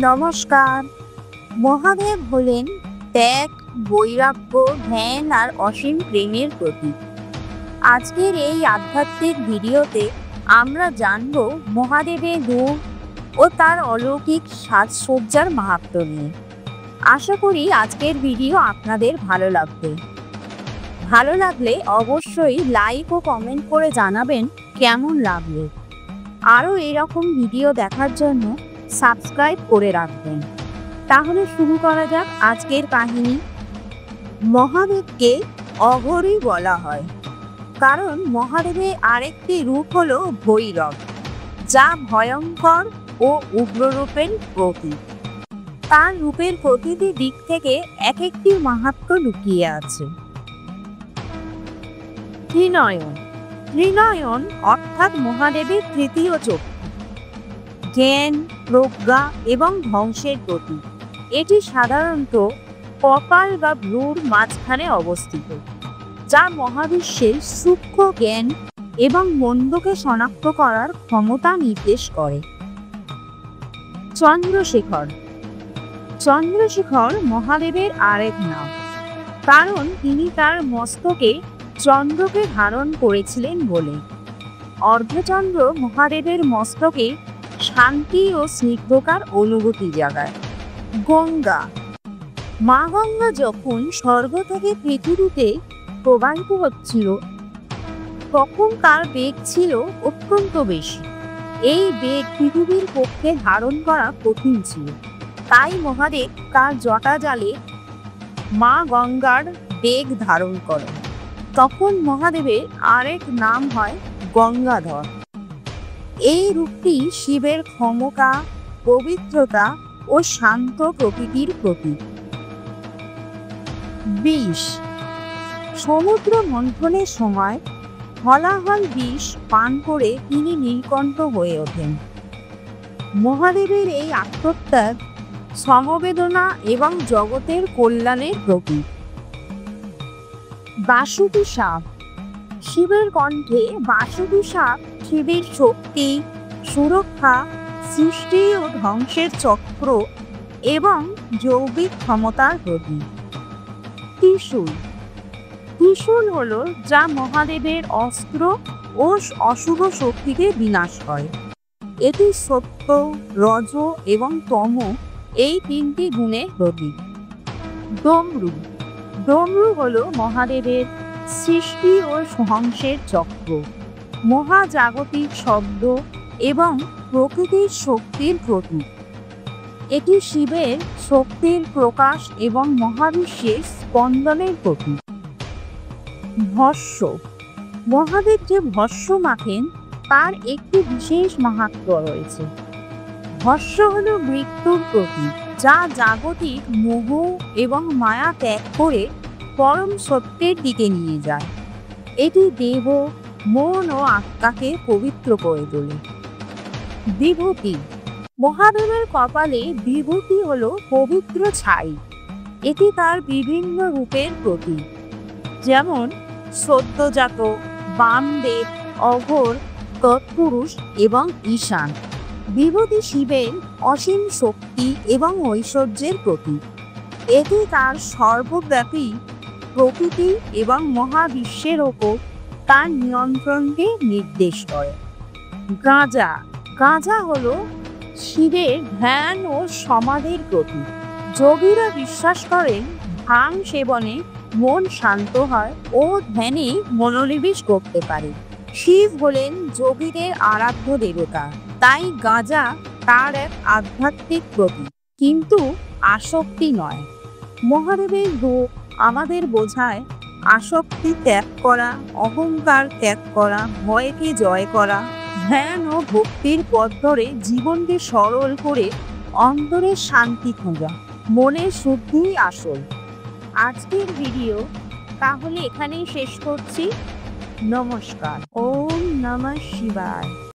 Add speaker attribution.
Speaker 1: নমস্কার। মহাদেব হলেন ত্যাগ, বৈরাগ্য, ধ্যান আর অসীম প্রেমের প্রতীক। আজকের এই আধ্যাত্মিক ভিডিওতে আমরা জানব মহাদেবের রূপ ও তার অলৌকিক সাজসজ্জার মাহাত্ম্য নিয়ে। আশা করি আজকের ভিডিও আপনাদের ভালো লাগবে। ভালো লাগলে অবশ্যই লাইক ও কমেন্ট করে জানাবেন কেমন লাগলো। আরও এরকম ভিডিও দেখার জন্য সাবস্ক্রাইব করে রাখবেন। তাহলে শুরু করা যাক আজকের কাহিনী। মহাদেবকে অঘরী বলা হয় কারণ মহাদেবের আরেকটি রূপ হলো ভৈরব, যা ভয়ঙ্কর ও উগ্র রূপের প্রতীক। তার রূপের প্রতিটি দিক থেকে এক একটি মাহাত্ম্য লুকিয়ে আছে। ত্রিনয়ন। ত্রিনয়ন অর্থাৎ মহাদেবের তৃতীয় চোখ, জ্ঞান, প্রজ্ঞা এবং ধ্বংসের প্রতীক। এটি সাধারণত কপাল বা ভ্রুর মাঝখানে অবস্থিত, যা মহাবিশ্বের সূক্ষ্ম জ্ঞান এবং মন্দকে শনাক্ত করার ক্ষমতা নির্দেশ করে। চন্দ্রশেখর। চন্দ্রশেখর মহাদেবের আরেক নাম, কারণ তিনি তার মস্তকে চন্দ্রকে ধারণ করেছিলেন বলে। অর্ধচন্দ্র মহাদেবের মস্তকে শান্তি ও স্নিগ্ধতার অনুভূতি জাগায়। গঙ্গা। মা গঙ্গা যখন স্বর্গ থেকে পৃথিবীতে প্রবাহিত হচ্ছিল, তখন তার বেগ ছিল অত্যন্ত বেশি। এই বেগ পৃথিবীর পক্ষে ধারণ করা কঠিন ছিল, তাই মহাদেব তার জটা জালে মা গঙ্গার বেগ ধারণ করেন। তখন মহাদেবের আরেক নাম হয় গঙ্গাধর। এই রূপটি শিবের ক্ষমতা, পবিত্রতা ও শান্ত প্রকৃতির প্রতীক। বিষ। সমুদ্র মন্থনের সময় হলাহল বিষ পান করে তিনি নীলকণ্ঠ হয়ে ওঠেন। মহাদেবের এই আত্মত্যাগ সমবেদনা এবং জগতের কল্যাণের প্রতীক। বাসুকী সাপ। শিবের কণ্ঠে বাসুকী সাপ শিবের শক্তি, সুরক্ষা, সৃষ্টি ও ধ্বংসের চক্র এবং যৌবিক ক্ষমতার প্রতীক। ত্রিশূল। ত্রিশূল হল যা মহাদেবের অস্ত্র ও অশুভ শক্তিকে বিনাশ করে। এটি সত্য, রজ এবং তম এই তিনটি গুণের প্রতীক। ডমরু। ডমরু হল মহাদেবের সৃষ্টি ও ধ্বংসের চক্র, মহাজাগতিক শব্দ এবং প্রকৃতির শক্তির প্রতীক। এটি শিবের শক্তির প্রকাশ এবং মহাবিশ্বের স্পন্দনের প্রতীক। ভস্য। মহাদেব যে ভস্য মাখেন তার একটি বিশেষ মাহাত্ম্য রয়েছে। ভস্য হল মৃত্যুর প্রতীক, যা জাগতিক মোহ এবং মায়া ত্যাগ করে পরম সত্যের দিকে নিয়ে যায়। এটি দেহ, মন ও আত্মাকে পবিত্র করে তোলে। বিভূতি। মহাদেবের কপালে বিভূতি হল পবিত্র ছাই। এটি তার বিভিন্ন রূপের প্রতীক, যেমন সদ্যজাত, বামদেব, অঘোর, তৎপুরুষ এবং ঈশান। বিভূতি শিবের অসীম শক্তি এবং ঐশ্বর্যের প্রতীক। এটি তার সর্বব্যাপী প্রকৃতি এবং মহাবিশ্বের ওপর তার নিয়ন্ত্রণকে নির্দেশ করে। গাঁজা। গাঁজা হল শিবের ধ্যান ও সমাধির প্রতীক। যোগীরা বিশ্বাস করেন ভাং সেবনে মন শান্ত হয় ও ধ্যানে মনোনিবেশ করতে পারে। শিব হলেন যোগীদের আরাধ্য দেবতা, তাই গাঁজা তার এক আধ্যাত্মিক প্রতীক, কিন্তু আসক্তি নয়। মহাদেবের রূপ আমাদের বোঝায় আসক্তি ত্যাগ করা, অহংকার ত্যাগ করা, ভয়কে জয় করা, ধ্যান ও ভক্তির পথ ধরে জীবনকে সরল করে অন্তরের শান্তি খোঁজা। মনের শুদ্ধিই আসল। আজকের ভিডিও তাহলে এখানেই শেষ করছি। নমস্কার। ওম নমঃ শিবায়।